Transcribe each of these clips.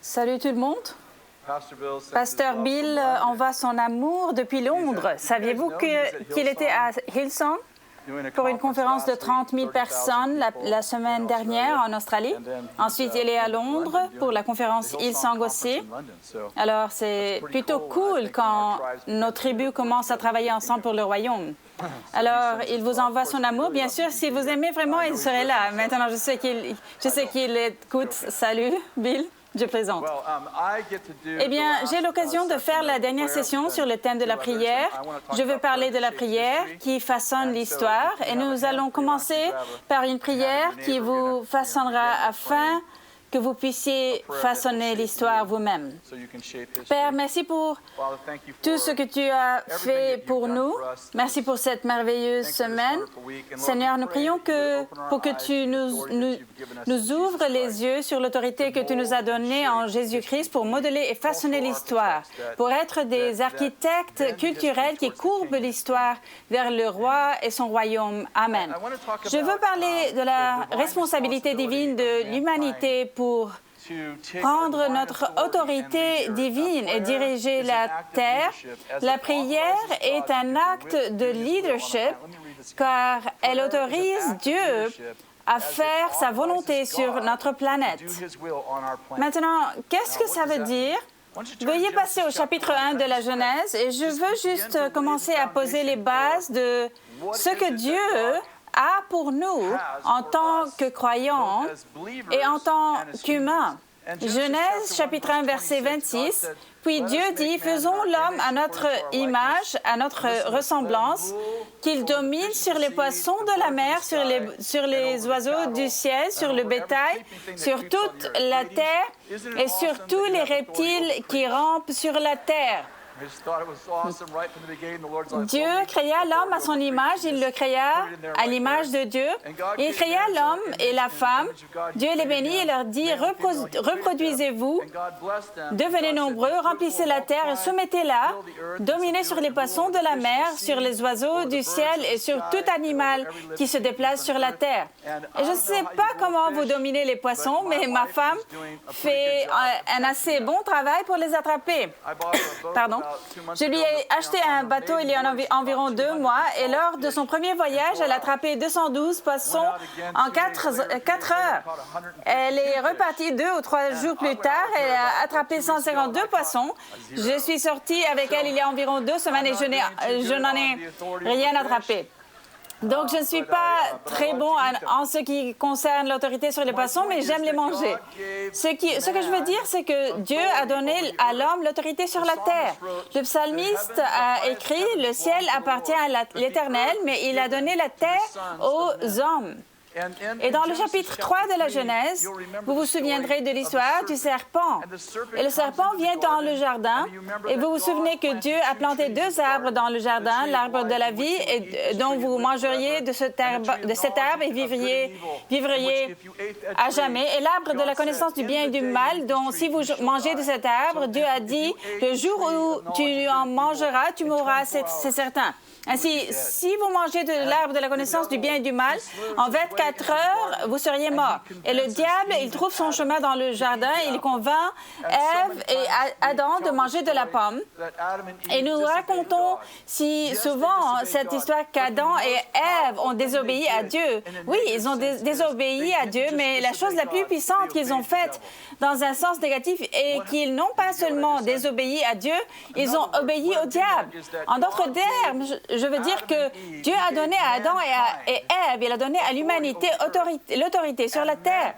Salut tout le monde. Pasteur Bill envoie son amour depuis Londres. Saviez-vous qu'il était à Hillsong pour une conférence de 30 000 personnes la semaine dernière en Australie? Ensuite, il est à Londres pour la conférence Hillsong aussi. Alors, c'est plutôt cool quand nos tribus commencent à travailler ensemble pour le royaume. Alors, il vous envoie son amour. Bien sûr, si vous aimez vraiment, il serait là. Maintenant, je sais qu'il écoute. Salut, Bill. Je plaisante. Eh bien, j'ai l'occasion de faire la dernière session sur le thème de la prière. Je veux parler de la prière qui façonne l'histoire et nous allons commencer par une prière qui vous façonnera afin que vous puissiez façonner l'histoire vous-même. Père, merci pour tout ce que tu as fait pour nous. Merci pour cette merveilleuse semaine. Seigneur, nous prions pour que tu nous ouvres les yeux sur l'autorité que tu nous as donnée en Jésus-Christ pour modeler et façonner l'histoire, pour être des architectes culturels qui courbent l'histoire vers le roi et son royaume. Amen. Je veux parler de la responsabilité divine de l'humanité pour prendre notre autorité divine et diriger la terre. La prière est un acte de leadership car elle autorise Dieu à faire sa volonté sur notre planète. Maintenant, qu'est-ce que ça veut dire? Veuillez passer au chapitre 1 de la Genèse et je veux juste commencer à poser les bases de ce que Dieu a pour nous en tant que croyants et en tant qu'humains. Genèse, chapitre 1, verset 26. Puis Dieu dit, faisons l'homme à notre image, à notre ressemblance, qu'il domine sur les poissons de la mer, sur les oiseaux du ciel, sur le bétail, sur toute la terre et sur tous les reptiles qui rampent sur la terre. Dieu créa l'homme à son image, il le créa à l'image de Dieu. Il créa l'homme et la femme. Dieu les bénit et leur dit, reproduisez-vous, devenez nombreux, remplissez la terre et soumettez-la, dominez sur les poissons de la mer, sur les oiseaux du ciel et sur tout animal qui se déplace sur la terre. Et je ne sais pas comment vous dominez les poissons, mais ma femme fait un assez bon travail pour les attraper. Pardon. Je lui ai acheté un bateau il y a environ 2 mois et lors de son premier voyage, elle a attrapé 212 poissons en 4 heures. Elle est repartie 2 ou 3 jours plus tard et elle a attrapé 152 poissons. Je suis sortie avec elle il y a environ 2 semaines et je n'en ai rien attrapé. Donc, je ne suis pas très bon en ce qui concerne l'autorité sur les poissons, mais j'aime les manger. Ce que je veux dire, c'est que Dieu a donné à l'homme l'autorité sur la terre. Le psalmiste a écrit, « Le ciel appartient à l'Éternel, mais il a donné la terre aux hommes. » Et dans le chapitre 3 de la Genèse, vous vous souviendrez de l'histoire du serpent. Et le serpent vient dans le jardin, et vous vous souvenez que Dieu a planté 2 arbres dans le jardin, l'arbre de la vie, et dont vous mangeriez de cet arbre et vivriez à jamais, et l'arbre de la connaissance du bien et du mal, dont si vous mangez de cet arbre, Dieu a dit, le jour où tu en mangeras, tu mourras, c'est certain. Ainsi, si vous mangez de l'arbre de la connaissance du bien et du mal, en 24 heures, vous seriez mort. Et le diable, il trouve son chemin dans le jardin, il convainc Ève et Adam de manger de la pomme. Et nous racontons si souvent cette histoire qu'Adam et Ève ont désobéi à Dieu. Oui, ils ont désobéi à Dieu, mais la chose la plus puissante qu'ils ont faite dans un sens négatif est qu'ils n'ont pas seulement désobéi à Dieu, ils ont obéi au diable. En d'autres termes, je veux dire que Dieu a donné à Adam et Ève, il a donné à l'humanité l'autorité sur la terre.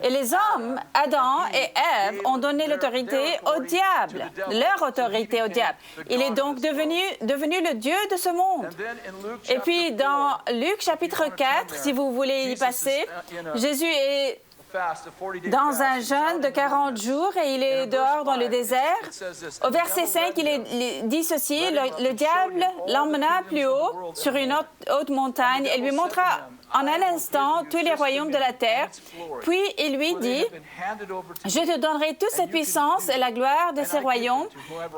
Et les hommes, Adam et Ève, ont donné l'autorité au diable, leur autorité au diable. Il est donc devenu le Dieu de ce monde. Et puis, dans Luc chapitre 4, si vous voulez y passer, Jésus est dans un jeûne de 40 jours et il est dehors dans le désert. Au verset 5, il dit ceci, le diable l'emmena plus haut sur une haute montagne et lui montra en un instant tous les royaumes de la terre. Puis il lui dit, je te donnerai toute cette puissance et la gloire de ces royaumes,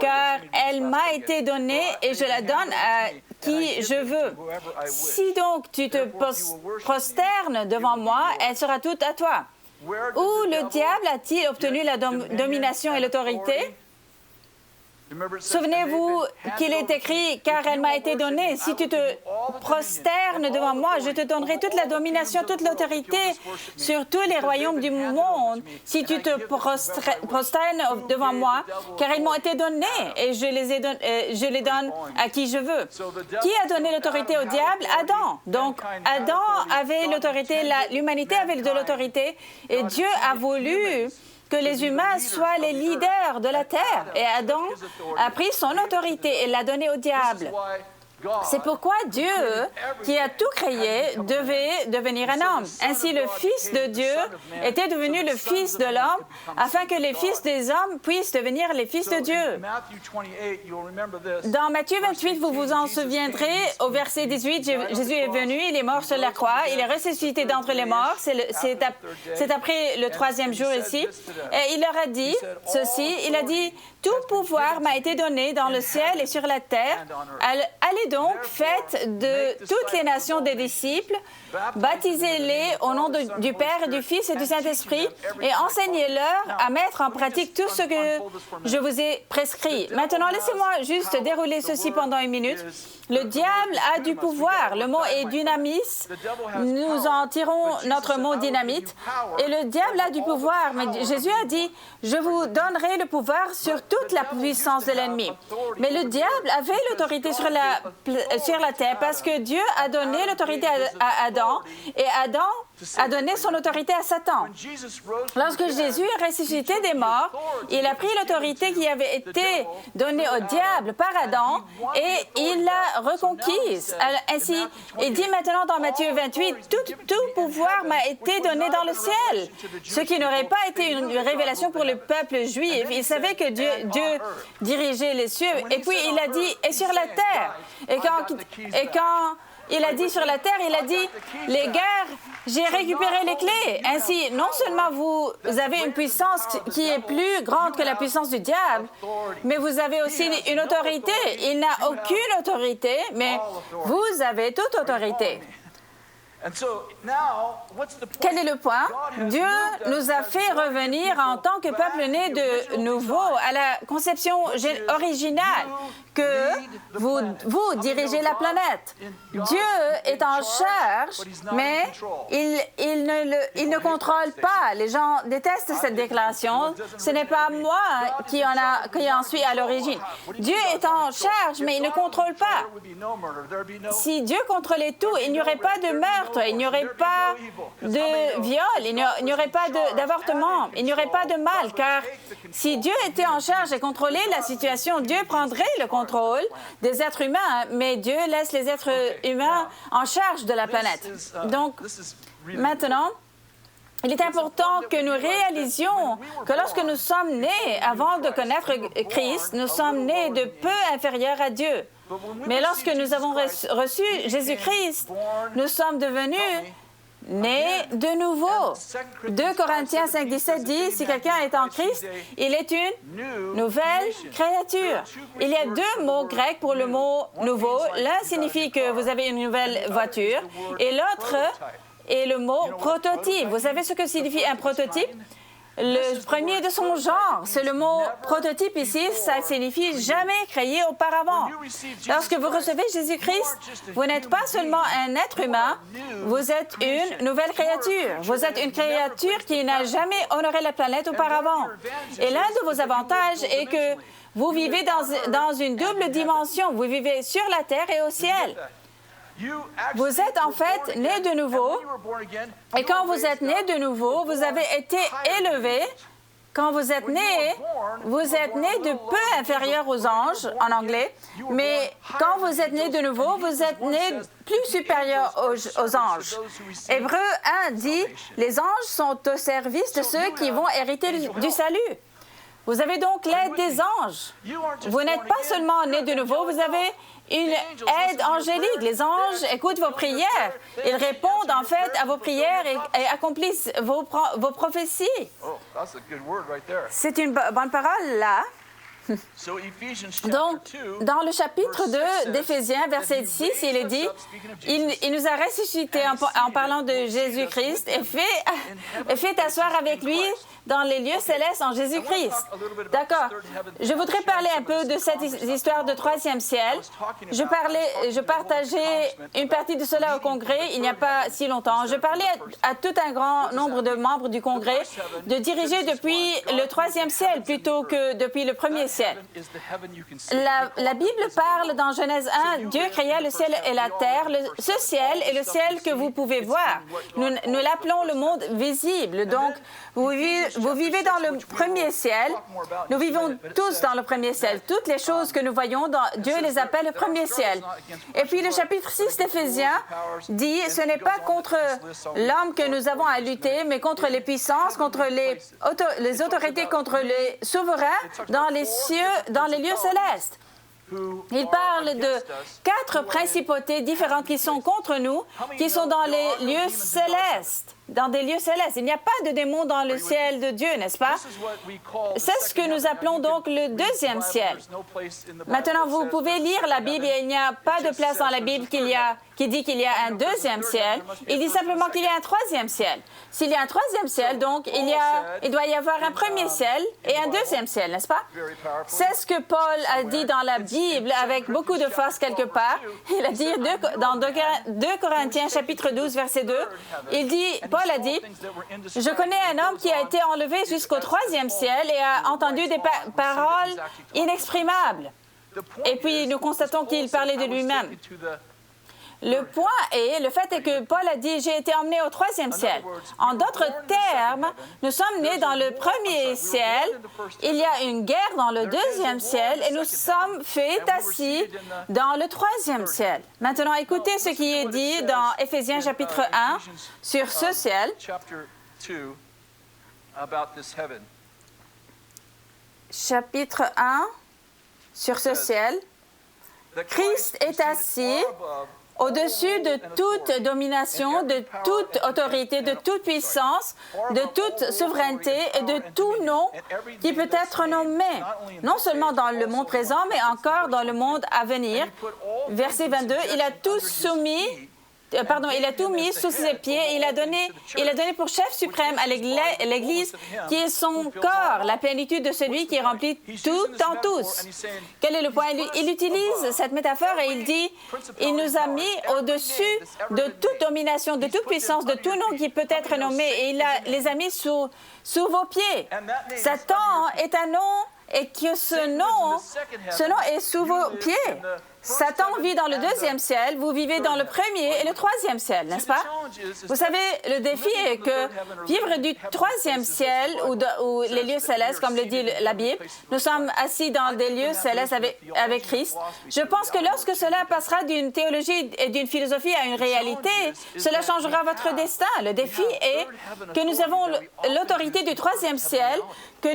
car elle m'a été donnée et je la donne à qui je veux. Si donc tu te prosternes devant moi, elle sera toute à toi. Où le diable a-t-il obtenu la domination et l'autorité? Souvenez-vous qu'il est écrit, car elle m'a été donnée. Si tu te prosternes devant moi, je te donnerai toute la domination, toute l'autorité sur tous les royaumes du monde. Si tu te prosternes devant moi, car ils m'ont été donnés et je les donne à qui je veux. Qui a donné l'autorité au diable? Adam. Donc, Adam avait l'autorité, l'humanité avait de l'autorité et Dieu a voulu que les humains soient les leaders de la terre. Et Adam a pris son autorité et l'a donnée au diable. C'est pourquoi Dieu, qui a tout créé, devait devenir un homme. Ainsi, le Fils de Dieu était devenu le Fils de l'homme, afin que les fils des hommes puissent devenir les fils de Dieu. Dans Matthieu 28, vous vous en souviendrez, au verset 18, Jésus est venu, il est mort sur la croix, il est ressuscité d'entre les morts, c'est après le 3e jour ici, et il leur a dit ceci, il a dit, « Tout pouvoir m'a été donné dans le ciel et sur la terre. Allez donc, faites de toutes les nations des disciples, baptisez-les au nom du Père et du Fils et du Saint-Esprit et enseignez-leur à mettre en pratique tout ce que je vous ai prescrit. » Maintenant, laissez-moi juste dérouler ceci pendant une minute. Le diable a du pouvoir. Le mot est dynamis. Nous en tirons notre mot dynamite. Et le diable a du pouvoir. Mais Jésus a dit, « Je vous donnerai le pouvoir sur toute la puissance de l'ennemi. » Mais le diable avait l'autorité sur la terre parce que Dieu a donné l'autorité à Adam et Adam a donné son autorité à Satan. Lorsque Jésus est ressuscité des morts, il a pris l'autorité qui avait été donnée au diable par Adam et il l'a reconquise. Ainsi, il dit maintenant dans Matthieu 28, « Tout pouvoir m'a été donné dans le ciel. » Ce qui n'aurait pas été une révélation pour le peuple juif. Il savait que Dieu dirigeait les cieux. Et puis il a dit, « Et sur la terre. » Et quand il a dit sur la terre, il a dit, « Les guerres, j'ai récupéré les clés. » Ainsi, non seulement vous avez une puissance qui est plus grande que la puissance du diable, mais vous avez aussi une autorité. Il n'a aucune autorité, mais vous avez toute autorité. Quel est le point? Dieu nous a fait revenir en tant que peuple né de nouveau à la conception originale que vous dirigez la planète. Dieu est en charge, mais il ne contrôle pas. Les gens détestent cette déclaration. Ce n'est pas moi qui en suis à l'origine. Dieu est en charge, mais il ne contrôle pas. Si Dieu contrôlait tout, il n'y aurait pas de meurtre, il n'y aurait pas de viol, il n'y aurait pas d'avortement, il n'y aurait pas de mal, car si Dieu était en charge et contrôlait la situation, Dieu prendrait le contrôle des êtres humains, mais Dieu laisse les êtres humains en charge de la planète. Donc, maintenant, il est important que nous réalisions que lorsque nous sommes nés, avant de connaître Christ, nous sommes nés de peu inférieurs à Dieu. Mais lorsque nous avons reçu Jésus-Christ, nous sommes devenus nés de nouveau. 2 Corinthiens 5,17 dit, si quelqu'un est en Christ, il est une nouvelle créature. Il y a deux mots grecs pour le mot « nouveau ». L'un signifie que vous avez une nouvelle voiture et l'autre est le mot « prototype ». Vous savez ce que signifie un prototype? Le premier de son genre, c'est le mot prototype ici, ça signifie jamais créé auparavant. Lorsque vous recevez Jésus-Christ, vous n'êtes pas seulement un être humain, vous êtes une nouvelle créature. Vous êtes une créature qui n'a jamais honoré la planète auparavant. Et l'un de vos avantages est que vous vivez dans une double dimension. Vous vivez sur la terre et au ciel. Vous êtes en fait né de nouveau, et quand vous êtes né de nouveau, vous avez été élevé. Quand vous êtes né de peu inférieur aux anges, en anglais, mais quand vous êtes né de nouveau, vous êtes né plus supérieur aux anges. Hébreux 1 dit, les anges sont au service de ceux qui vont hériter du salut. Vous avez donc l'aide des anges. Vous n'êtes pas seulement né de nouveau, vous avez une aide angélique. Les anges écoutent vos prières. Ils répondent en fait à vos prières et accomplissent vos prophéties. C'est une bonne parole là. Donc, dans le chapitre 2 d'Éphésiens, verset 6, il est dit, il nous a ressuscités en parlant de Jésus-Christ et fait asseoir avec lui dans les lieux célestes en Jésus-Christ. D'accord. Je voudrais parler un peu de cette histoire de troisième ciel. Je partageais une partie de cela au Congrès il n'y a pas si longtemps. Je parlais à tout un grand nombre de membres du Congrès de diriger depuis le troisième ciel plutôt que depuis le premier ciel. La Bible parle dans Genèse 1, Dieu créa le ciel et la terre. Ce ciel est le ciel que vous pouvez voir. Nous l'appelons le monde visible. Donc, vous vivez dans le premier ciel. Nous vivons tous dans le premier ciel. Toutes les choses que nous voyons, Dieu les appelle le premier ciel. Et puis le chapitre 6 d'Éphésiens dit, ce n'est pas contre l'homme que nous avons à lutter, mais contre les puissances, contre les autorités, contre les souverains dans les cieux, dans les lieux célestes. Il parle de 4 principautés différentes qui sont contre nous, qui sont dans les lieux célestes. Dans des lieux célestes. Il n'y a pas de démons dans le ciel de Dieu, n'est-ce pas? C'est ce que nous appelons donc le deuxième ciel. Maintenant, vous pouvez lire la Bible et il n'y a pas de place dans la Bible qui dit qu'il y a un deuxième ciel. Il dit simplement qu'il y a un troisième ciel. S'il y a un troisième ciel, donc, il doit y avoir un premier ciel et un deuxième ciel, n'est-ce pas? C'est ce que Paul a dit dans la Bible avec beaucoup de force quelque part. Il a dit dans 2 Corinthiens, chapitre 12, verset 2, il dit, Paul a dit, « Je connais un homme qui a été enlevé jusqu'au troisième ciel et a entendu des paroles inexprimables. » Et puis, nous constatons qu'il parlait de lui-même. Le fait est que Paul a dit, j'ai été emmené au troisième ciel. En d'autres termes, nous sommes nés dans le premier ciel, il y a une guerre dans le deuxième ciel et nous sommes faits assis dans le troisième ciel. Maintenant, écoutez ce qui est dit dans Éphésiens chapitre 1 sur ce ciel. Chapitre 1 sur ce ciel. Christ est assis au-dessus de toute domination, de toute autorité, de toute puissance, de toute souveraineté et de tout nom qui peut être nommé, non seulement dans le monde présent, mais encore dans le monde à venir. Verset 22, il a tout mis sous ses pieds. Il a donné pour chef suprême à l'Église, qui est son corps, la plénitude de celui qui remplit tout en tous. Quel est le point? Il utilise cette métaphore et il dit, il nous a mis au-dessus de toute domination, de toute puissance, de tout nom qui peut être nommé, et il les a mis sous vos pieds. Satan est un nom, et que ce nom est sous vos pieds. Satan vit dans le deuxième ciel, vous vivez dans le premier et le troisième ciel, n'est-ce pas? Vous savez, le défi est que vivre du troisième ciel ou les lieux célestes, comme le dit la Bible, nous sommes assis dans des lieux célestes avec Christ. Je pense que lorsque cela passera d'une théologie et d'une philosophie à une réalité, cela changera votre destin. Le défi est que nous avons l'autorité du troisième ciel, que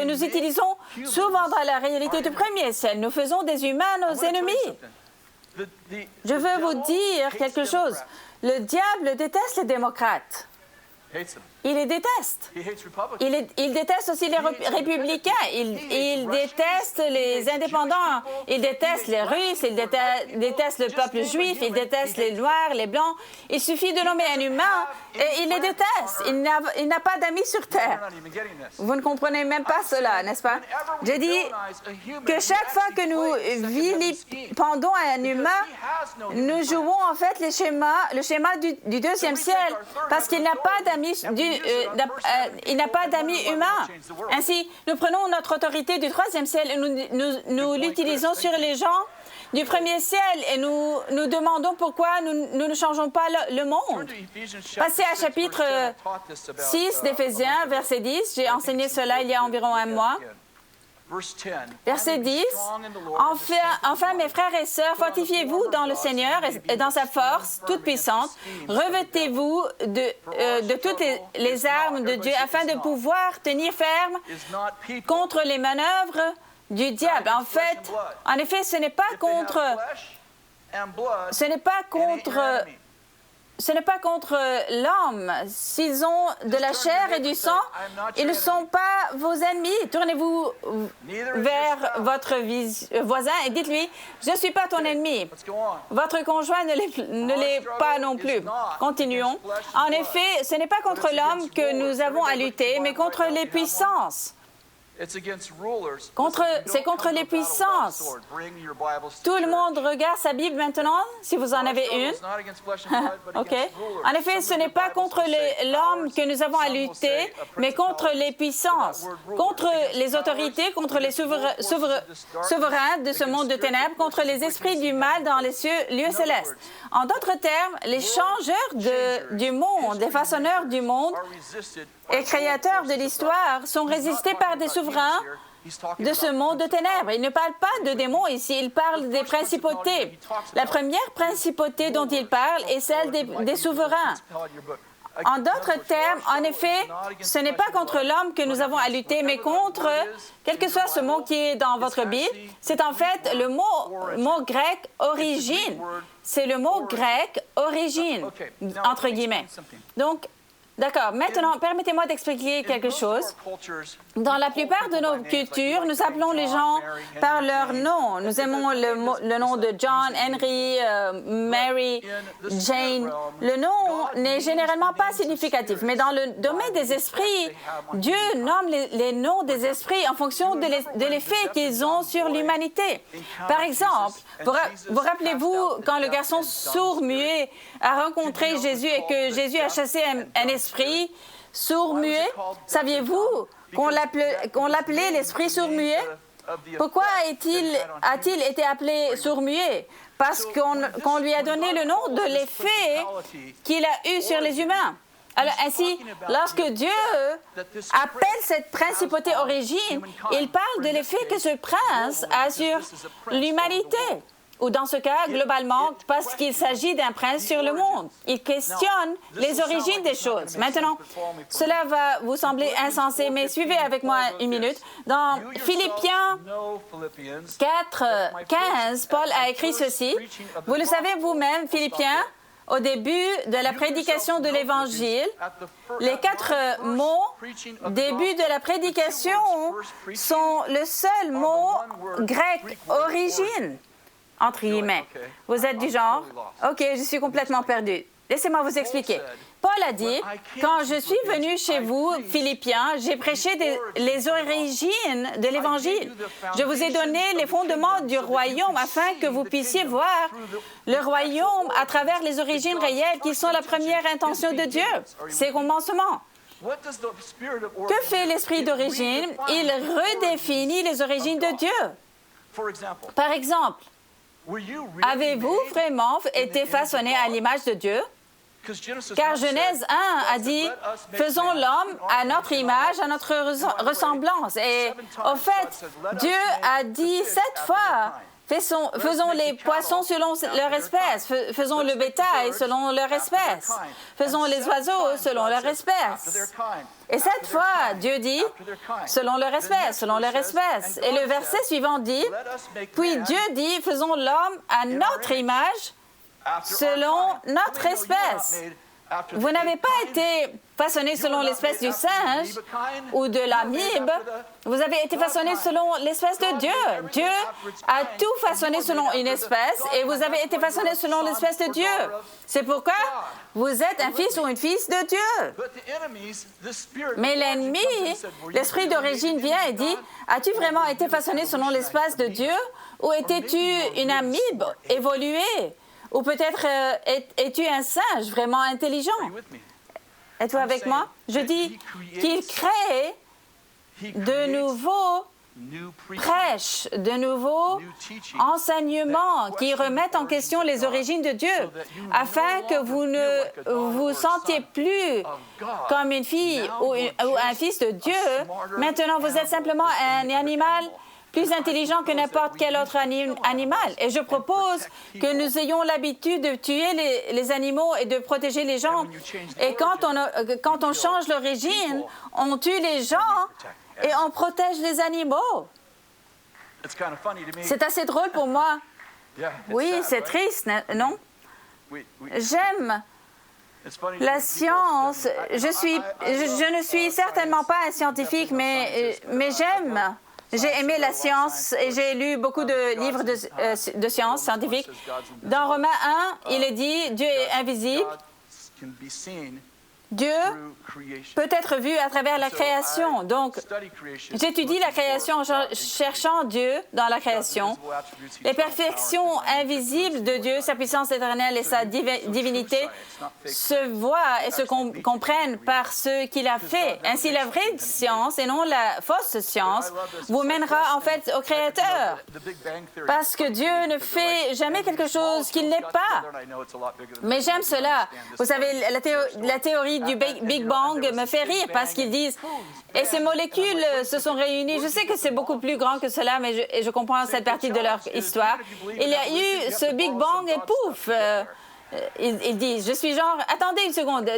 nous utilisons souvent dans la réalité du premier ciel. Nous faisons des humains nos ennemis. Je veux vous dire quelque chose. Le diable déteste les démocrates. Il les déteste. Il déteste aussi les républicains. Il déteste les indépendants. Il déteste les Russes. Il déteste le peuple juif. Il déteste les Noirs, les Blancs. Il suffit de nommer un humain et il les déteste. Il n'a pas d'amis sur Terre. Vous ne comprenez même pas cela, n'est-ce pas? J'ai dit que chaque fois que nous vilipendons un humain, nous jouons en fait le schéma du deuxième ciel, parce qu'il n'a pas d'amis humains. Ainsi, nous prenons notre autorité du troisième ciel et nous l'utilisons sur les gens du premier ciel et nous demandons pourquoi nous ne changeons pas le monde. Passez à chapitre 6 d'Éphésiens, verset 10. J'ai enseigné cela il y a environ un mois. Verset 10, enfin, mes frères et sœurs, fortifiez-vous dans le Seigneur et dans sa force toute puissante. Revêtez-vous de toutes les armes de Dieu afin de pouvoir tenir ferme contre les manœuvres du diable. En effet, ce n'est pas contre ce n'est pas contre l'homme. S'ils ont de la chair et du sang, ils ne sont pas vos ennemis. Tournez-vous vers votre voisin et dites-lui, je ne suis pas ton ennemi. Votre conjoint ne l'est pas non plus. Continuons. En effet, ce n'est pas contre l'homme que nous avons à lutter, mais contre les puissances. C'est contre les puissances. Tout le monde regarde sa Bible maintenant, si vous en avez une. OK. En effet, ce n'est pas contre l'homme que nous avons à lutter, mais contre les puissances, contre les autorités, contre les souverains de ce monde de ténèbres, contre les esprits du mal dans les lieux célestes. En d'autres termes, les changeurs du monde, les façonneurs du monde et créateurs de l'histoire sont résistés par des souverains de ce monde de ténèbres. Il ne parle pas de démons ici, il parle des principautés. La première principauté dont il parle est celle des souverains. En d'autres termes, en effet, ce n'est pas contre l'homme que nous avons à lutter, mais contre, quel que soit ce mot qui est dans votre Bible, c'est en fait le mot grec « origine ». C'est le mot grec « origine », entre guillemets. Donc, d'accord. Maintenant, permettez-moi d'expliquer quelque chose. Dans la plupart de nos cultures, nous appelons les gens par leur nom. Nous aimons le nom de John, Henry, Mary, Jane. Le nom n'est généralement pas significatif, mais dans le domaine des esprits, Dieu nomme les noms des esprits en fonction de l'effet qu'ils ont sur l'humanité. Par exemple, vous rappelez-vous quand le garçon sourd-muet a rencontré Jésus et que Jésus a chassé un esprit sourd-muet? Saviez-vous qu'on l'appelait l'esprit sourd-muet? Pourquoi a-t-il été appelé sourd-muet? Parce qu'on lui a donné le nom de l'effet qu'il a eu sur les humains. Alors ainsi, lorsque Dieu appelle cette principauté origine, il parle de l'effet que ce prince a sur l'humanité. Ou dans ce cas, globalement, parce qu'il s'agit d'un prince sur le monde. Il questionne les origines des choses. Maintenant, cela va vous sembler insensé, mais suivez avec moi une minute. Dans Philippiens 4:15, Paul a écrit ceci. Vous le savez vous-même, Philippiens, au début de la prédication de l'Évangile, les 4 mots début de la prédication sont le seul mot grec origine. Entre guillemets. Vous êtes du genre, OK, je suis complètement perdu. Laissez-moi vous expliquer. Paul a dit, quand je suis venu chez vous, Philippiens, j'ai prêché les origines de l'Évangile. Je vous ai donné les fondements du royaume afin que vous puissiez voir le royaume à travers les origines réelles qui sont la première intention de Dieu, ses commencements. Que fait l'esprit d'origine? Il redéfinit les origines de Dieu. Par exemple, avez-vous vraiment été façonné à l'image de Dieu? Car Genèse 1 a dit, faisons l'homme à notre image, à notre ressemblance. Et au fait, Dieu a dit 7 fois, faisons les poissons selon leur espèce, faisons le bétail selon leur espèce, faisons les oiseaux selon leur espèce. Et cette fois, Dieu dit, selon leur espèce, selon leur espèce. Et le verset suivant dit, puis Dieu dit, faisons l'homme à notre image, selon notre espèce. Vous n'avez pas été façonné selon l'espèce du singe ou de l'amibe. Vous avez été façonné selon l'espèce de Dieu. Dieu a tout façonné selon une espèce et vous avez été façonné selon l'espèce de Dieu. C'est pourquoi vous êtes un fils ou une fille de Dieu. Mais l'ennemi, l'esprit d'origine vient et dit, as-tu vraiment été façonné selon l'espèce de Dieu ou étais-tu une amibe évoluée? Ou peut-être es-tu un singe vraiment intelligent? Êtes-vous avec moi? Je dis qu'il crée de nouveaux prêches, de nouveaux enseignements qui remettent en question les origines de Dieu, afin que vous ne vous sentiez plus comme une fille ou un fils de Dieu. Maintenant, vous êtes simplement un animal plus intelligent que n'importe quel autre animal. Et je propose que nous ayons l'habitude de tuer les animaux et de protéger les gens. Et quand on change l'origine, on tue les gens et on protège les animaux. C'est assez drôle pour moi. Oui, c'est triste, non? J'aime La science, je ne suis certainement pas un scientifique, mais j'aime. J'ai aimé la science et j'ai lu beaucoup de livres de sciences scientifiques. Dans Romains 1, il est dit, Dieu est invisible. Dieu peut être vu à travers la création. Donc, j'étudie la création en cherchant Dieu dans la création. Les perfections invisibles de Dieu, sa puissance éternelle et sa divinité se voient et se comprennent par ce qu'il a fait. Ainsi, la vraie science et non la fausse science vous mènera en fait au Créateur. Parce que Dieu ne fait jamais quelque chose qu'il n'est pas. Mais j'aime cela. Vous savez, la théorie du Big Bang me fait rire parce qu'ils disent « et ces molécules se sont réunies ». Je sais que c'est beaucoup plus grand que cela, mais je comprends cette partie de leur histoire. Il y a eu ce Big Bang et pouf, ils disent, je suis genre, attendez une seconde,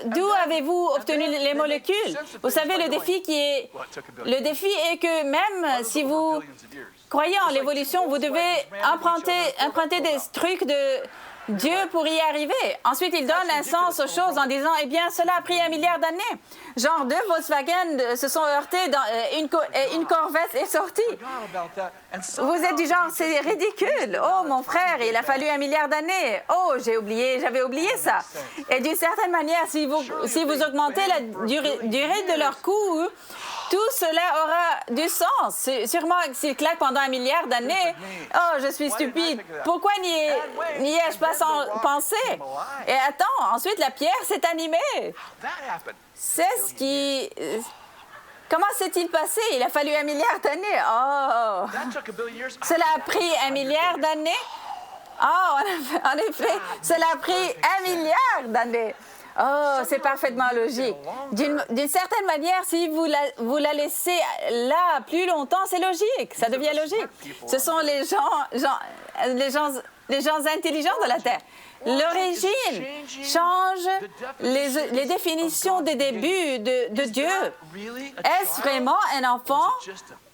d'où avez-vous obtenu les molécules? Vous savez, le défi est que même si vous croyez en l'évolution, vous devez emprunter des trucs de Dieu pour y arriver. Ensuite, il donne un sens aux choses en disant, eh bien, cela a pris 1 milliard d'années. Genre, 2 Volkswagen se sont heurtés, une Corvette est sortie. Vous êtes du genre, c'est ridicule. Oh, mon frère, il a fallu 1 milliard d'années. Oh, j'avais oublié ça. Et d'une certaine manière, si vous augmentez la durée de leur cours, tout cela aura du sens. Sûrement s'il claque pendant 1 milliard d'années, oh, je suis stupide. Pourquoi n'y ai-je pas pensé? Et attends, ensuite, la pierre s'est animée. C'est ce qui... Comment s'est-il passé? Il a fallu 1 milliard d'années. Oh! Cela a pris 1 milliard d'années? Oh, en effet, cela a pris 1 milliard d'années. Oh, c'est parfaitement logique. D'une certaine manière, si vous la laissez là plus longtemps, c'est logique. Ça devient logique. Ce sont les gens intelligents de la Terre. L'origine change les définitions des débuts de Dieu. Est-ce vraiment un enfant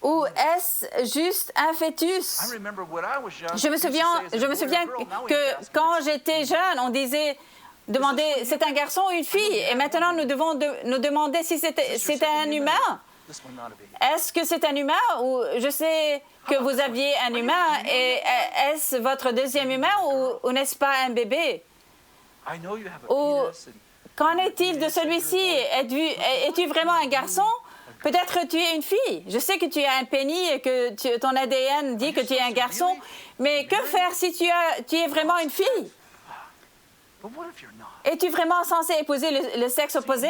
ou est-ce juste un fœtus? Je me souviens que quand j'étais jeune, on disait... c'est un garçon ou une fille? Et maintenant, nous devons nous demander si c'était un humain. Est-ce que c'est un humain ou je sais que vous aviez un humain et est-ce votre deuxième humain ou n'est-ce pas un bébé? Ou qu'en est-il de celui-ci? Es-tu vraiment un garçon? Peut-être tu es une fille. Je sais que tu as un pénis et que ton ADN dit que tu es un garçon, mais que faire si tu es vraiment une fille? Es-tu vraiment censé épouser le sexe opposé?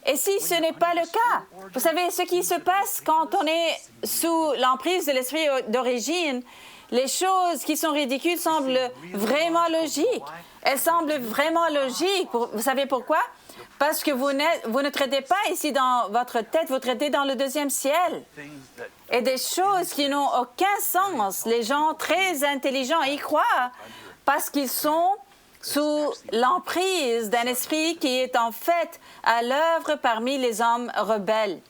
Et si ce n'est pas le cas? Vous savez, ce qui se passe quand on est sous l'emprise de l'esprit d'origine, les choses qui sont ridicules semblent vraiment logiques. Elles semblent vraiment logiques. Vous savez pourquoi? Parce que vous ne traitez pas ici dans votre tête, vous traitez dans le deuxième ciel. Et des choses qui n'ont aucun sens. Les gens très intelligents y croient parce qu'ils sont sous l'emprise d'un esprit qui est en fait à l'œuvre parmi les hommes rebelles.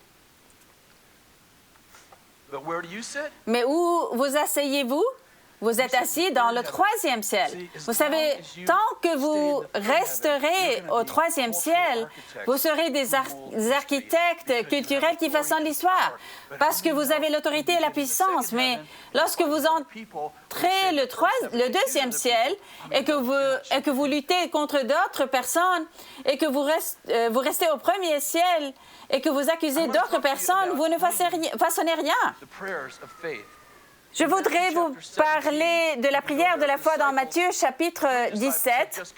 Mais où vous asseyez-vous? Vous êtes assis dans le 3e ciel. Vous savez, tant que vous resterez au 3e ciel, vous serez des architectes culturels qui façonnent l'histoire, parce que vous avez l'autorité et la puissance. Mais lorsque vous entrez le 2e ciel et que vous luttez contre d'autres personnes et que vous restez au 1er ciel et que vous accusez d'autres personnes, vous ne façonnez rien. Je voudrais vous parler de la prière de la foi dans Matthieu, chapitre 17.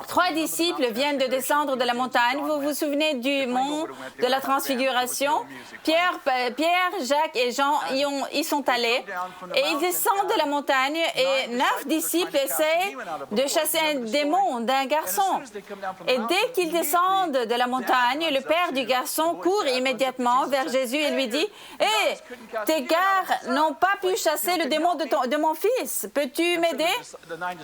3 disciples viennent de descendre de la montagne. Vous vous souvenez du mont de la Transfiguration? Pierre, Jacques et Jean y sont allés. Et ils descendent de la montagne et 9 disciples essayent de chasser un démon d'un garçon. Et dès qu'ils descendent de la montagne, le père du garçon court immédiatement vers Jésus et lui dit, « Hé, tes gars n'ont pas pu chasser le démon de mon fils. Peux-tu m'aider? »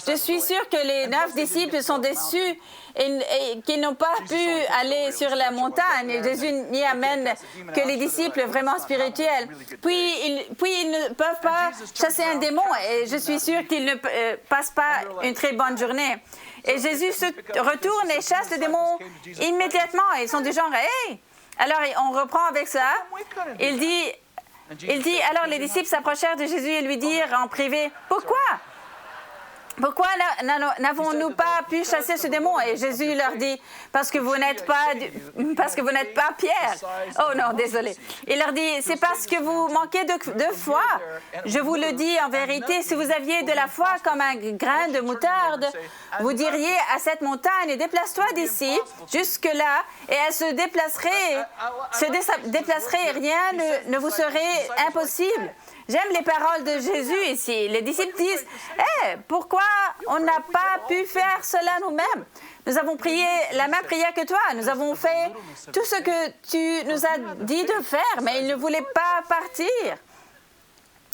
Je suis sûre que les 9 disciples sont déçus et qu'ils n'ont pas pu aller sur la montagne. Jésus n'y amène que les disciples vraiment spirituels. Puis ils ne peuvent pas chasser un démon et je suis sûre qu'ils ne passent pas une très bonne journée. Et Jésus se retourne et chasse le démon immédiatement. Ils sont du genre, hey! Alors, on reprend avec ça. Il dit, alors les disciples s'approchèrent de Jésus et lui dirent en privé, pourquoi? Pourquoi n'avons-nous pas pu chasser ce démon? Et Jésus leur dit, parce que vous n'êtes pas Pierre. Oh non, désolé. Il leur dit, c'est parce que vous manquez de foi. Je vous le dis en vérité, si vous aviez de la foi comme un grain de moutarde, vous diriez à cette montagne, déplace-toi d'ici, jusque-là, et elle se déplacerait et rien ne vous serait impossible. J'aime les paroles de Jésus ici. Les disciples disent, « Hey, pourquoi on n'a pas pu faire cela nous-mêmes? Nous avons prié la même prière que toi. Nous avons fait tout ce que tu nous as dit de faire, mais ils ne voulaient pas partir. »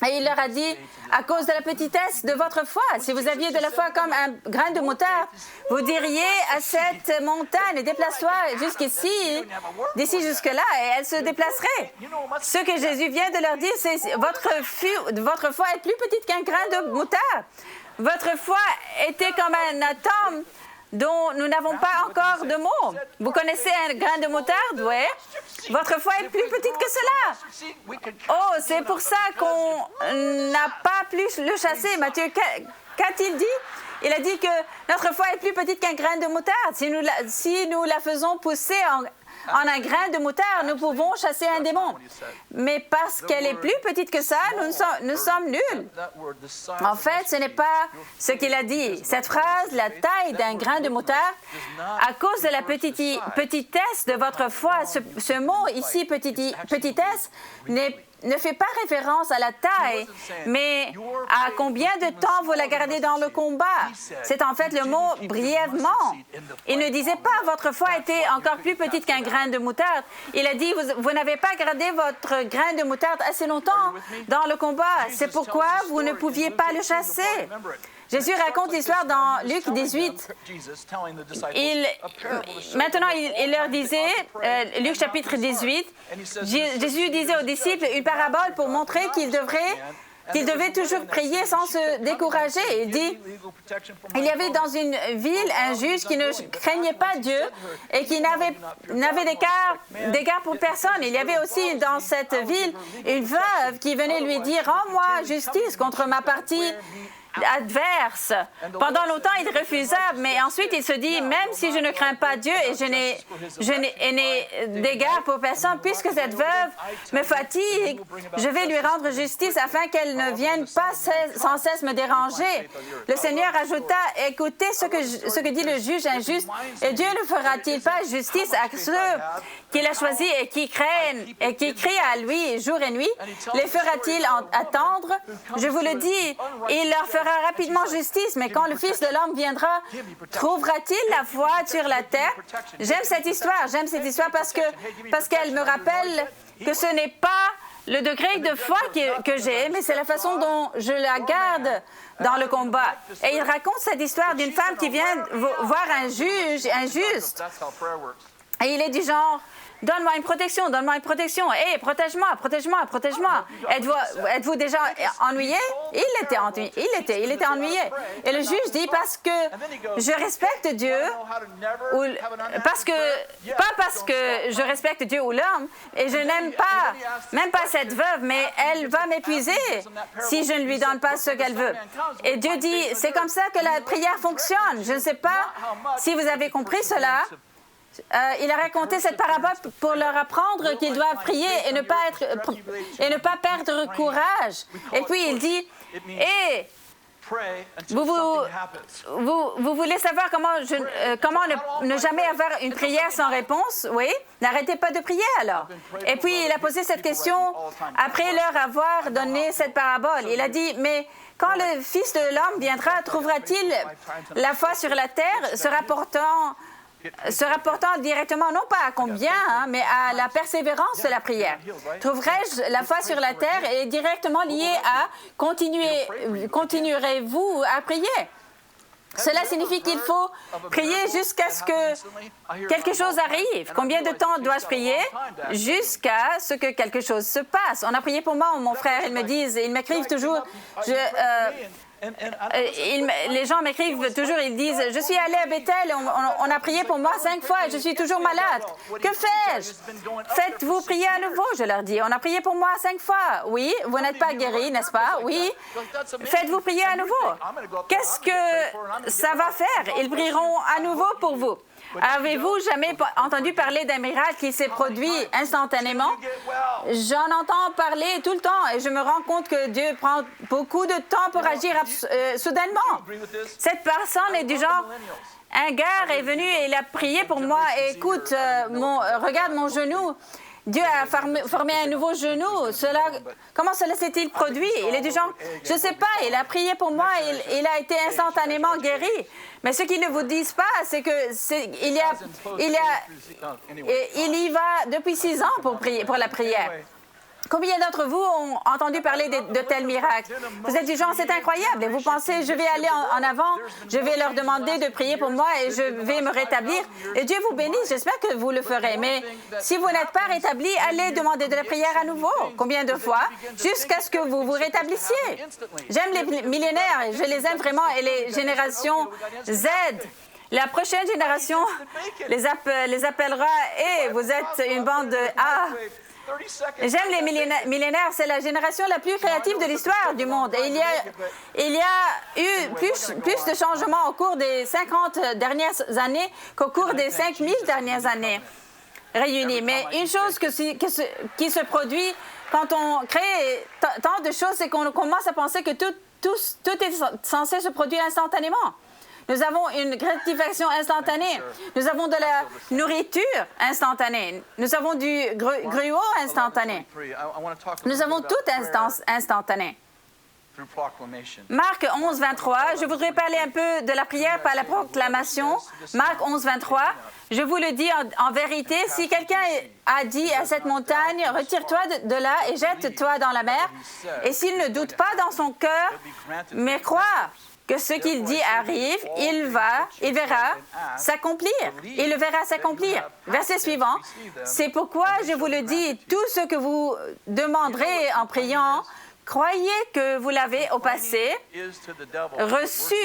Et il leur a dit, à cause de la petitesse de votre foi, si vous aviez de la foi comme un grain de moutarde, vous diriez à cette montagne, déplace-toi jusqu'ici, d'ici jusque-là, et elle se déplacerait. Ce que Jésus vient de leur dire, c'est votre foi est plus petite qu'un grain de moutarde. Votre foi était comme un atome dont nous n'avons pas encore de mots. Vous connaissez un grain de moutarde, oui? Votre foi est plus petite que cela. Oh, c'est pour ça qu'on n'a pas pu le chasser. Matthieu, qu'a-t-il dit? Il a dit que notre foi est plus petite qu'un grain de moutarde. Si nous la faisons pousser en un grain de moutarde, nous pouvons chasser un démon. Mais parce qu'elle est plus petite que ça, nous sommes nuls. En fait, ce n'est pas ce qu'il a dit. Cette phrase, la taille d'un grain de moutarde, à cause de la petitesse de votre foi, ce mot ici, petitesse, ne fait pas référence à la taille, mais à combien de temps vous la gardez dans le combat. C'est en fait le mot « brièvement ». Il ne disait pas « votre foi était encore plus petite qu'un grain de moutarde ». Il a dit « vous n'avez pas gardé votre grain de moutarde assez longtemps dans le combat. C'est pourquoi vous ne pouviez pas le chasser ». Jésus raconte l'histoire dans Luc 18. Maintenant, il leur disait, Luc chapitre 18, Jésus disait aux disciples une parabole pour montrer qu'ils devaient toujours prier sans se décourager. Il dit, il y avait dans une ville un juge qui ne craignait pas Dieu et qui n'avait d'égard pour personne. Il y avait aussi dans cette ville une veuve qui venait lui dire, « Rends-moi justice contre ma partie adverse. » Pendant longtemps, il refusa, mais ensuite il se dit, même si je ne crains pas Dieu et je n'ai d'égard pour personne, puisque cette veuve me fatigue, je vais lui rendre justice afin qu'elle ne vienne pas sans cesse me déranger. Le Seigneur ajouta, écoutez ce que dit le juge injuste, et Dieu ne fera-t-il pas justice à ceux qu'il a choisis et qui craignent et qui crient à lui jour et nuit? Les fera-t-il attendre? Je vous le dis, il leur fera rapidement justice, mais quand le Fils de l'homme viendra, trouvera-t-il la foi sur la terre? J'aime cette histoire parce qu'elle me rappelle que ce n'est pas le degré de foi que j'ai, mais c'est la façon dont je la garde dans le combat. Et il raconte cette histoire d'une femme qui vient voir un juge injuste. Et il est du genre, donne-moi une protection, donne-moi une protection. Hé, protège-moi, protège-moi, protège-moi. Êtes-vous déjà ennuyé? Il était ennuyé. Et le juge dit, parce que je respecte Dieu, pas parce que je respecte Dieu ou l'homme, et je n'aime pas, même pas cette veuve, mais elle va m'épuiser si je ne lui donne pas ce qu'elle veut. Et Dieu dit, c'est comme ça que la prière fonctionne. Je ne sais pas si vous avez compris cela. Il a raconté cette parabole pour leur apprendre qu'ils doivent prier et ne pas perdre courage. Et puis il dit, vous voulez savoir comment ne jamais avoir une prière sans réponse? Oui, n'arrêtez pas de prier alors. Et puis il a posé cette question après leur avoir donné cette parabole. Il a dit, mais quand le Fils de l'homme viendra, trouvera-t-il la foi sur la terre, se rapportant directement, non pas à combien, mais à la persévérance de la prière. Trouverai-je la foi sur la terre est directement liée à continuerez-vous à prier? Cela signifie qu'il faut prier jusqu'à ce que quelque chose arrive. Combien de temps dois-je prier? Jusqu'à ce que quelque chose se passe. On a prié pour moi ou mon frère, ils m'écrivent toujours, Les gens m'écrivent toujours, ils disent, je suis allé à Bethel, on a prié pour moi 5 fois et je suis toujours malade. Que fais-je? Faites-vous prier à nouveau, je leur dis. On a prié pour moi 5 fois. Oui, vous n'êtes pas guéri, n'est-ce pas? Oui. Faites-vous prier à nouveau. Qu'est-ce que ça va faire? Ils prieront à nouveau pour vous. Avez-vous jamais entendu parler d'un miracle qui s'est produit instantanément? J'en entends parler tout le temps et je me rends compte que Dieu prend beaucoup de temps pour agir soudainement. Cette personne est du genre, un gars est venu et il a prié pour moi. Écoute, regarde mon genou. Dieu a formé un nouveau genou. Comment cela s'est-il produit? Il est du genre, je ne sais pas, il a prié pour moi et il a été instantanément guéri. Mais ce qu'ils ne vous disent pas, c'est qu'il y va depuis 6 ans pour la prière. Combien d'entre vous ont entendu parler de tels miracles? Vous êtes du genre, c'est incroyable, et vous pensez, je vais aller en avant, je vais leur demander de prier pour moi et je vais me rétablir. Et Dieu vous bénisse, j'espère que vous le ferez. Mais si vous n'êtes pas rétabli, allez demander de la prière à nouveau. Combien de fois? Jusqu'à ce que vous vous rétablissiez. J'aime les millénaires, je les aime vraiment, et les générations Z. La prochaine génération les appellera « Et vous êtes une bande de A ». J'aime les millénaires, c'est la génération la plus créative de l'histoire du monde. Et il y a eu plus de changements au cours des 50 dernières années qu'au cours des 5000 dernières années réunies. Mais une chose qui se produit quand on crée tant de choses, c'est qu'on commence à penser que tout est censé se produire instantanément. Nous avons une gratification instantanée. Nous avons de la nourriture instantanée. Nous avons du gruau instantané. Nous avons tout instantané. Marc 11, 23. Je voudrais parler un peu de la prière par la proclamation. Marc 11, 23. Je vous le dis en vérité, si quelqu'un a dit à cette montagne, retire-toi de là et jette-toi dans la mer, et s'il ne doute pas dans son cœur, mais croit que ce qu'il dit arrive, il verra s'accomplir. Il le verra s'accomplir. Verset suivant. C'est pourquoi je vous le dis, tout ce que vous demanderez en priant, croyez que vous l'avez au passé reçu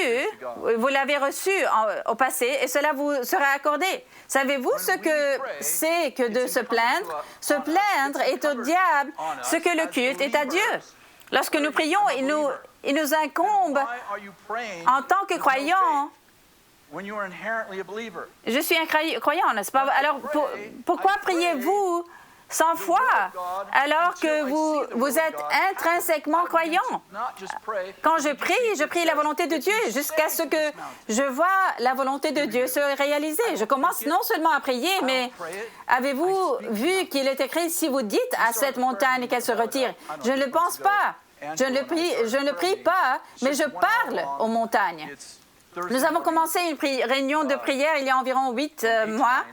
au passé et cela vous sera accordé. Savez-vous ce que c'est que de se plaindre? Se plaindre est au diable ce que le culte est à Dieu. Lorsque nous prions, il nous incombe en tant que croyants. Je suis un croyant, n'est-ce pas? Alors, pourquoi priez-vous 100 fois alors que vous êtes intrinsèquement croyant? Quand je prie la volonté de Dieu jusqu'à ce que je vois la volonté de Dieu se réaliser. Je commence non seulement à prier, mais avez-vous vu qu'il est écrit, si vous dites à cette montagne qu'elle se retire? Je ne le pense pas. Je ne prie pas, mais je parle aux montagnes. Nous avons commencé une réunion de prière il y a environ 8 mois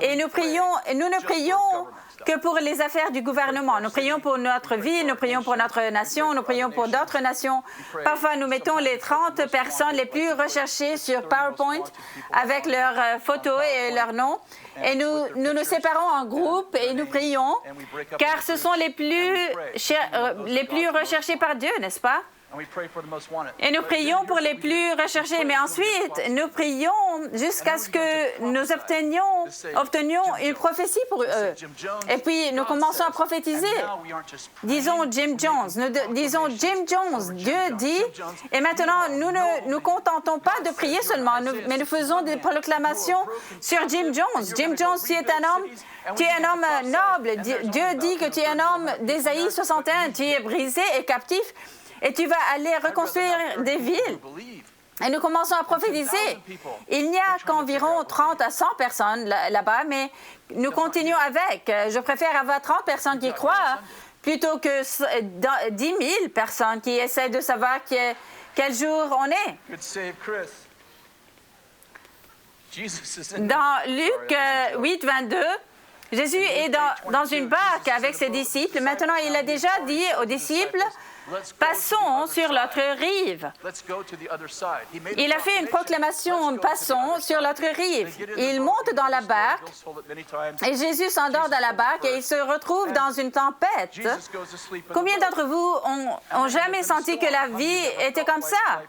et nous ne prions que pour les affaires du gouvernement. Nous prions pour notre vie, nous prions pour notre nation, nous prions pour d'autres nations. Parfois, nous mettons les 30 personnes les plus recherchées sur PowerPoint avec leurs photos et leurs noms. Et nous séparons en groupes et nous prions, car ce sont les plus recherchés par Dieu, n'est-ce pas? Et nous prions pour les plus recherchés, mais ensuite, nous prions jusqu'à ce que nous obtenions une prophétie pour eux. Et puis, nous commençons à prophétiser. Disons Jim Jones. Disons Jim Jones. Dieu dit, et maintenant, nous ne nous contentons pas de prier seulement, mais nous faisons des proclamations sur Jim Jones. Jim Jones, tu es un homme noble. Dieu dit que tu es un homme d'Ésaïe 61. Tu es brisé et captif. Et tu vas aller reconstruire des villes. Et nous commençons à prophétiser. Il n'y a qu'environ 30 à 100 personnes là-bas, mais nous continuons avec. Je préfère avoir 30 personnes qui croient plutôt que 10 000 personnes qui essaient de savoir quel jour on est. Dans Luc 8, 22, Jésus est dans une barque avec ses disciples. Maintenant, il a déjà dit aux disciples, Passons sur l'autre rive. Il a fait une proclamation, passons sur l'autre rive. Il monte dans la barque et Jésus s'endort dans la barque et il se retrouve dans une tempête. Combien d'entre vous ont jamais senti que la vie était comme ça?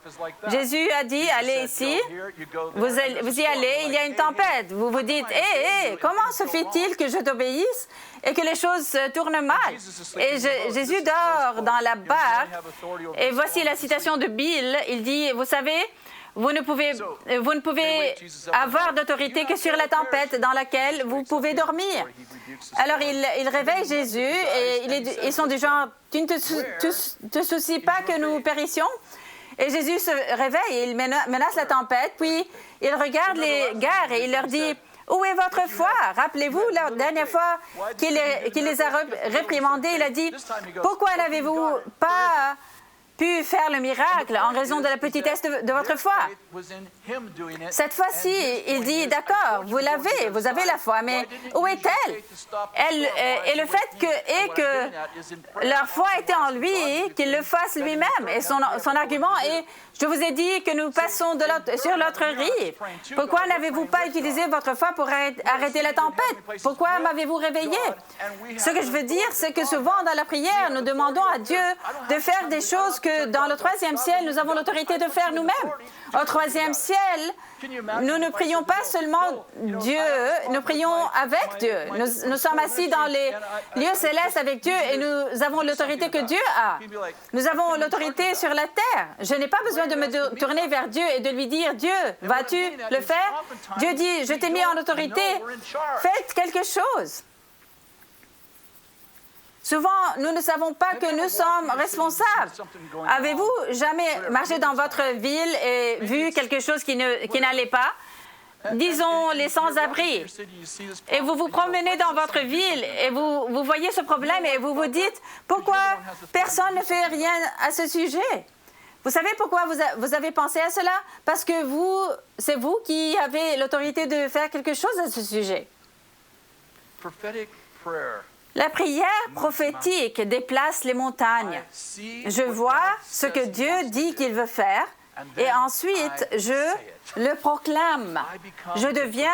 Jésus a dit, allez ici, vous y allez, il y a une tempête. Vous vous dites, hé, comment se fait-il que je t'obéisse et que les choses tournent mal? Et Jésus dort dans la barque. Et voici la citation de Bill. Il dit, vous savez, vous ne pouvez avoir d'autorité que sur la tempête dans laquelle vous pouvez dormir. Alors, il réveille Jésus et ils sont du genre, tu ne te soucies pas que nous périssions? Et Jésus se réveille et il menace la tempête, puis il regarde les gars et il leur dit, où est votre foi? Rappelez-vous, la dernière fois qu'il les a réprimandés, il a dit, pourquoi n'avez-vous pas pu faire le miracle en raison de la petitesse de votre foi? Cette fois-ci, il dit, d'accord, vous avez la foi, mais où est-elle? Et le fait que leur foi était en lui, qu'il le fasse lui-même. Et son argument est, je vous ai dit que nous passons sur l'autre rive. Pourquoi n'avez-vous pas utilisé votre foi pour arrêter la tempête? Pourquoi m'avez-vous réveillé? Ce que je veux dire, c'est que souvent dans la prière, nous demandons à Dieu de faire des choses que dans le troisième ciel, nous avons l'autorité de faire nous-mêmes. Au troisième ciel, nous ne prions pas seulement Dieu, nous prions avec Dieu. Nous sommes assis dans les lieux célestes avec Dieu et nous avons l'autorité que Dieu a. Nous avons l'autorité sur la terre. Je n'ai pas besoin de me tourner vers Dieu et de lui dire, Dieu, vas-tu le faire? Dieu dit, je t'ai mis en autorité, faites quelque chose. Souvent, nous ne savons pas que nous sommes responsables. Avez-vous jamais marché dans votre ville et vu quelque chose qui n'allait pas? Disons les sans-abri. Et vous vous promenez dans votre ville et vous voyez ce problème et vous vous dites, pourquoi personne ne fait rien à ce sujet? Vous savez pourquoi vous avez pensé à cela? Parce que c'est vous qui avez l'autorité de faire quelque chose à ce sujet. La prière prophétique déplace les montagnes. Je vois ce que Dieu dit qu'il veut faire et ensuite je le proclame. Je deviens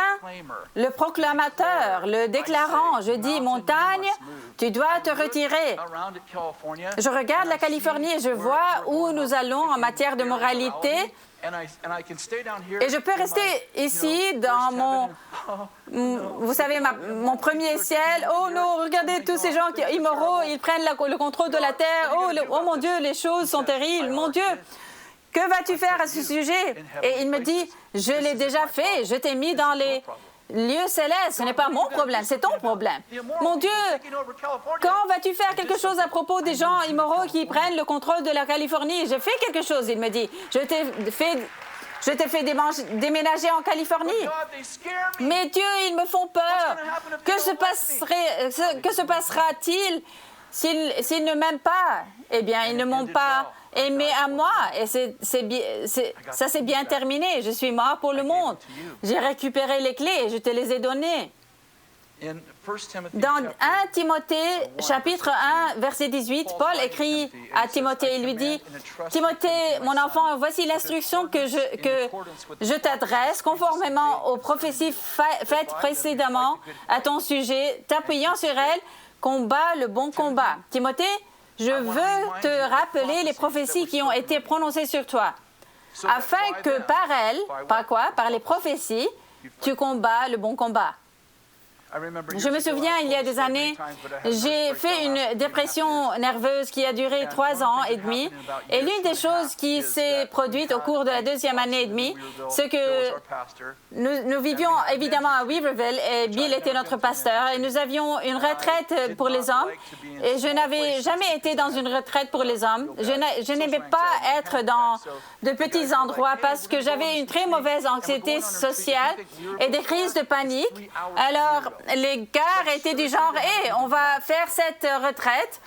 le proclamateur, le déclarant. Je dis, montagne, tu dois te retirer. Je regarde la Californie et je vois où nous allons en matière de moralité. Et je peux rester ici dans vous savez, mon premier ciel. Oh non, regardez tous ces gens immoraux, ils prennent le contrôle de la terre. Oh mon Dieu, les choses sont terribles. Mon Dieu, que vas-tu faire à ce sujet? Et il me dit, je l'ai déjà fait, je t'ai mis dans les lieux célestes. Ce n'est pas mon problème, c'est ton problème. Mon Dieu, quand vas-tu faire quelque chose à propos des gens immoraux qui prennent le contrôle de la Californie? J'ai fait quelque chose, il me dit. Je t'ai fait déménager en Californie. Mais Dieu, ils me font peur. Que se passera-t-il s'ils ne m'aiment pas? Eh bien, ils ne m'ont pas aimé à moi. Et ça s'est bien terminé. Je suis mort pour le monde. J'ai récupéré les clés et je te les ai données. Dans 1 Timothée, chapitre 1, verset 18, Paul écrit à Timothée, il lui dit, « Timothée, mon enfant, voici l'instruction que je t'adresse, conformément aux prophéties faites précédemment à ton sujet, t'appuyant sur elles, combat le bon combat. » Timothée, je veux te rappeler les prophéties qui ont été prononcées sur toi, afin que par elles, par les prophéties, tu combats le bon combat. Je me souviens, il y a des années, j'ai fait une dépression nerveuse qui a duré 3 ans et demi. Et l'une des choses qui s'est produite au cours de la 2e année et demie, c'est que nous vivions évidemment à Weaverville et Bill était notre pasteur. Et nous avions une retraite pour les hommes. Et je n'avais jamais été dans une retraite pour les hommes. Je n'aimais pas être dans de petits endroits parce que j'avais une très mauvaise anxiété sociale et des crises de panique. Alors, les gars étaient du genre, hey, on va faire cette retraite.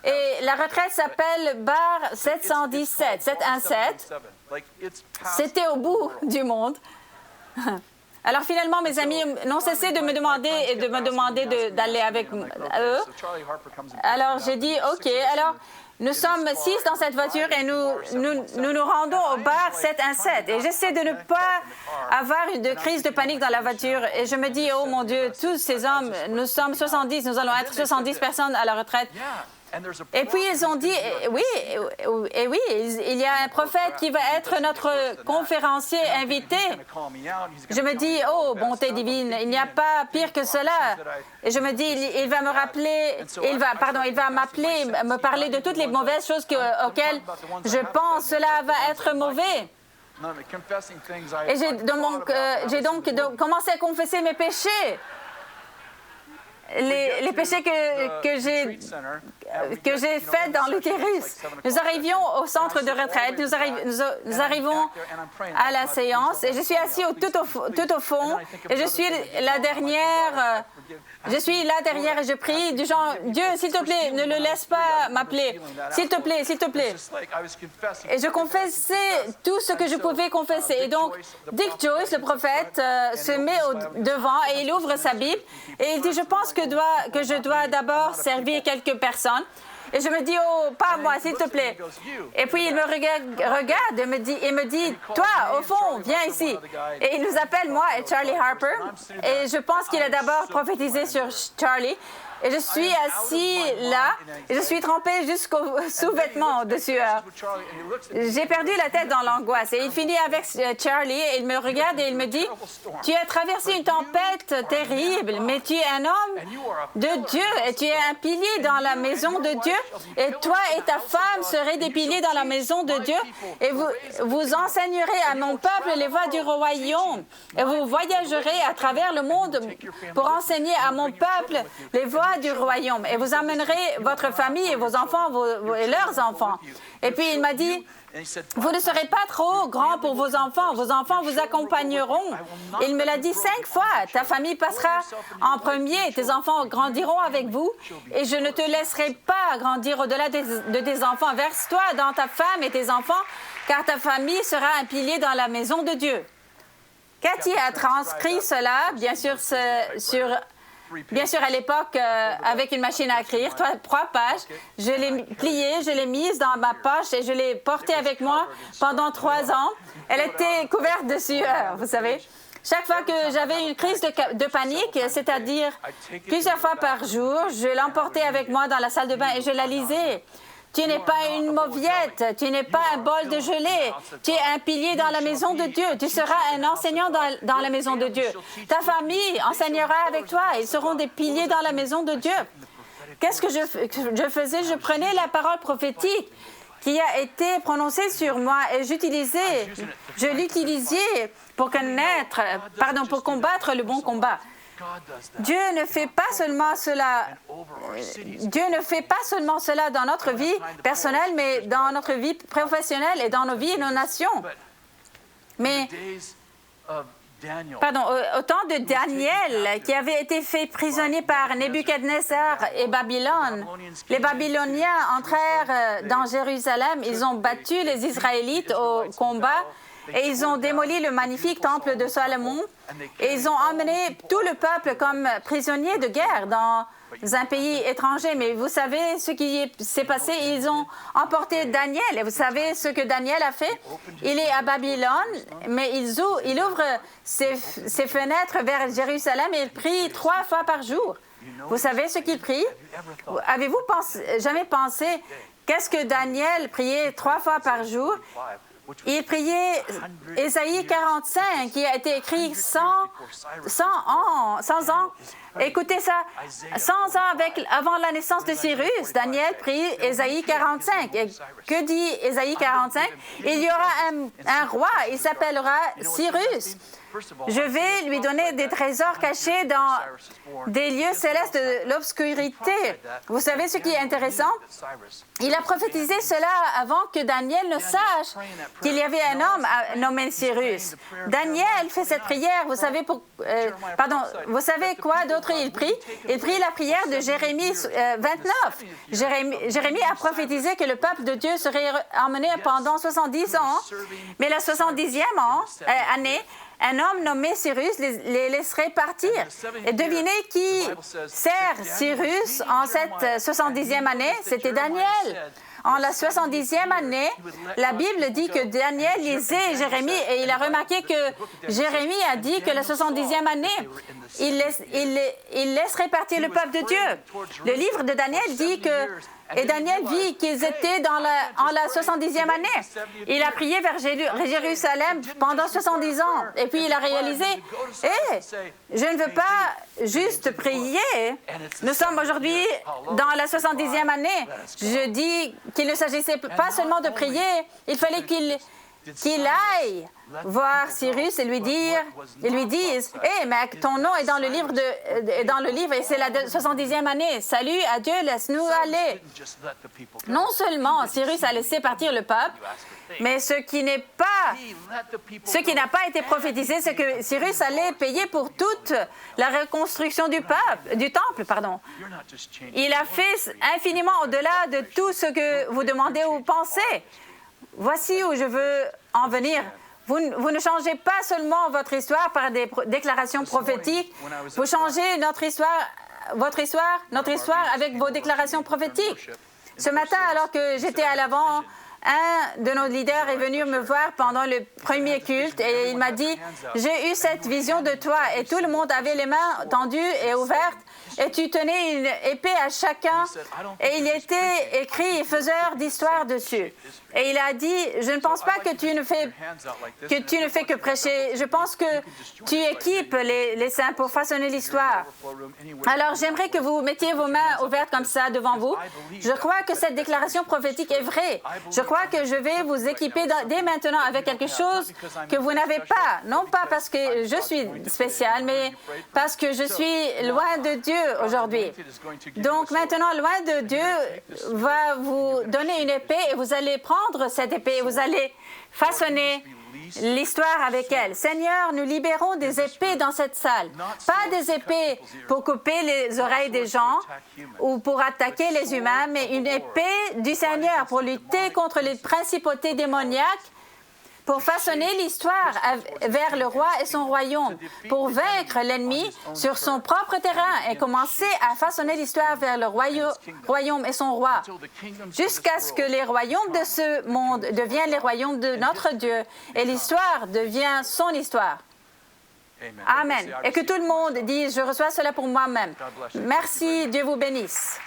Et la retraite s'appelle Bar 717, 717. C'était au bout du monde. Alors finalement, mes amis n'ont cessé de me demander et de me demander d'aller avec eux. Alors j'ai dit, OK, alors nous sommes 6 dans cette voiture et nous rendons au bar 717. Et j'essaie de ne pas avoir de crise de panique dans la voiture. Et je me dis, oh mon Dieu, tous ces hommes, nous sommes 70, nous allons être 70 personnes à la retraite. Et puis ils ont dit, oui, il y a un prophète qui va être notre conférencier invité. Je me dis, oh, bonté divine, il n'y a pas pire que cela. Et je me dis, il va me rappeler, il va m'appeler, me parler de toutes les mauvaises choses auxquelles je pense, cela va être mauvais. Et j'ai donc commencé à confesser mes péchés. Les péchés que j'ai faits dans l'utérus. Nous arrivions au centre de retraite, nous arrivons à la séance et je suis assis tout au fond et je suis la dernière. Je suis là derrière et je prie du genre, Dieu, s'il te plaît, ne le laisse pas m'appeler. S'il te plaît, s'il te plaît. Et je confessais tout ce que je pouvais confesser. Et donc, Dick Joyce, le prophète, se met devant et il ouvre sa Bible et il dit, je pense que je dois d'abord servir quelques personnes. Et je me dis, oh, pas moi, s'il te plaît. Et puis il me regarde et me dit, toi, au fond, viens ici. Et il nous appelle, moi et Charlie Harper. Et je pense qu'il a d'abord prophétisé sur Charlie. Et je suis assis là, et je suis trempé jusqu'aux sous-vêtements de sueur. J'ai perdu la tête dans l'angoisse. Et il finit avec Charlie, et il me regarde et il me dit, « Tu as traversé une tempête terrible, mais tu es un homme de Dieu, et tu es un pilier dans la maison de Dieu, et toi et ta femme serez des piliers dans la maison de Dieu, et vous enseignerez à mon peuple les voies du royaume, et vous voyagerez à travers le monde pour enseigner à mon peuple les voies du royaume, et vous amènerez votre famille et vos enfants et leurs enfants. » Et puis il m'a dit, « Vous ne serez pas trop grand pour vos enfants vous accompagneront. » Il me l'a dit 5 fois, « Ta famille passera en premier, tes enfants grandiront avec vous, et je ne te laisserai pas grandir au-delà de tes enfants. Verse-toi dans ta femme et tes enfants, car ta famille sera un pilier dans la maison de Dieu. » Cathy a transcrit cela, bien sûr, à l'époque, avec une machine à écrire, 3 pages. Je l'ai pliée, je l'ai mise dans ma poche et je l'ai portée avec moi pendant 3 ans. Elle était couverte de sueur, vous savez. Chaque fois que j'avais une crise de panique, c'est-à-dire plusieurs fois par jour, je l'emportais avec moi dans la salle de bain et je la lisais. Tu n'es pas une mauviette, tu n'es pas un bol de gelée, tu es un pilier dans la maison de Dieu, tu seras un enseignant dans la maison de Dieu. Ta famille enseignera avec toi, ils seront des piliers dans la maison de Dieu. Qu'est-ce que je faisais? Je prenais la parole prophétique qui a été prononcée sur moi et je l'utilisais pour combattre le bon combat. Dieu ne fait pas seulement cela dans notre vie personnelle, mais dans notre vie professionnelle et dans nos vies et nos nations. Mais, au temps de Daniel, qui avait été fait prisonnier par Nebuchadnezzar et Babylone, les Babyloniens entrèrent dans Jérusalem, ils ont battu les Israélites au combat, et ils ont démoli le magnifique temple de Salomon et ils ont emmené tout le peuple comme prisonnier de guerre dans un pays étranger. Mais vous savez ce qui s'est passé? Ils ont emporté Daniel. Et vous savez ce que Daniel a fait? Il est à Babylone, mais il ouvre ses fenêtres vers Jérusalem et il prie 3 fois par jour. Vous savez ce qu'il prie? Avez-vous jamais pensé qu'est-ce que Daniel priait 3 fois par jour? Il priait Ésaïe 45, qui a été écrit 100 ans. Écoutez ça, 100 ans avant la naissance de Cyrus, Daniel prie Ésaïe 45. Et que dit Ésaïe 45? Il y aura un roi, il s'appellera Cyrus. Je vais lui donner des trésors cachés dans des lieux célestes de l'obscurité. Vous savez ce qui est intéressant? Il a prophétisé cela avant que Daniel ne sache qu'il y avait un homme nommé Cyrus. Daniel fait cette prière. Vous savez quoi d'autre il prie? Il prie la prière de Jérémie 29. Jérémie a prophétisé que le peuple de Dieu serait emmené pendant 70 ans, mais la 70e année, un homme nommé Cyrus les laisserait partir. Et devinez qui sert Cyrus en cette 70e année? C'était Daniel. En la 70e année, la Bible dit que Daniel lisait Jérémie et il a remarqué que Jérémie a dit que la 70e année, il laisserait partir le peuple de Dieu. Le livre de Daniel dit que et Daniel vit qu'ils étaient en la 70e année. Il a prié vers Jérusalem pendant 70 ans. Et puis il a réalisé, je ne veux pas juste prier. Nous sommes aujourd'hui dans la 70e année. Je dis qu'il ne s'agissait pas seulement de prier. Il fallait qu'il aille voir Cyrus et lui disent mais ton nom est dans le livre et c'est la 70e année. Salut, adieu, laisse-nous aller. Non seulement Cyrus a laissé partir le peuple, mais ce qui n'a pas été prophétisé, c'est que Cyrus allait payer pour toute la reconstruction du temple. Il a fait infiniment au-delà de tout ce que vous demandez ou pensez. Voici où je veux en venir. Vous ne changez pas seulement votre histoire par des déclarations prophétiques, vous changez notre histoire avec vos déclarations prophétiques. Ce matin, alors que j'étais à l'avant, un de nos leaders est venu me voir pendant le premier culte et il m'a dit « J'ai eu cette vision de toi » et tout le monde avait les mains tendues et ouvertes et tu tenais une épée à chacun et il était écrit « faiseur d'histoire » dessus. Et il a dit « Je ne pense pas que tu ne fais que prêcher, je pense que tu équipes les saints pour façonner l'histoire. » Alors j'aimerais que vous mettiez vos mains ouvertes comme ça devant vous. Je crois que cette déclaration prophétique est vraie. Je crois que je vais vous équiper dès maintenant avec quelque chose que vous n'avez pas. Non pas parce que je suis spécial, mais parce que je suis loin de Dieu aujourd'hui. Donc maintenant, loin de Dieu va vous donner une épée et vous allez prendre cette épée et vous allez façonner l'histoire avec elle. Seigneur, nous libérons des épées dans cette salle. Pas des épées pour couper les oreilles des gens ou pour attaquer les humains, mais une épée du Seigneur pour lutter contre les principautés démoniaques, pour façonner l'histoire vers le roi et son royaume, pour vaincre l'ennemi sur son propre terrain et commencer à façonner l'histoire vers le royaume et son roi, jusqu'à ce que les royaumes de ce monde deviennent les royaumes de notre Dieu et l'histoire devient son histoire. Amen. Et que tout le monde dise, je reçois cela pour moi-même. Merci, Dieu vous bénisse.